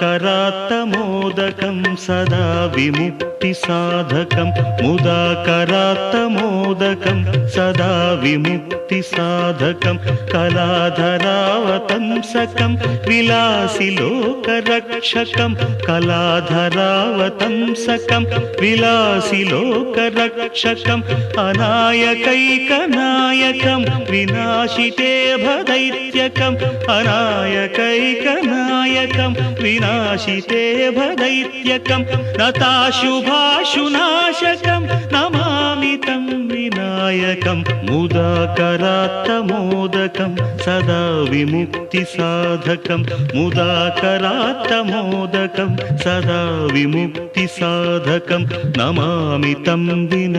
मुदाकरात्तमोदकं सदा विमुक्तिसाधकं मुदाकरात्तमोदकं सदा विमुक्तिसाधकं कलाधरावतंसकं विलासिलोकरक्षकं कलाधरावतंसकं विलासिलोकरक्षकम् अनायकैकनायकं विनाशिते भदैत्यकम् अनायकैकनायकं विनाशिते भदैत्यकं नताशुभाशुनाशकं नमामि तं विनायकं मुदाकरात्तमोदकं सदा विमुक्तिसाधकं मुदाकरात्तमोदकं सदा विमुक्तिसाधकं नमामि तं विनायकम्।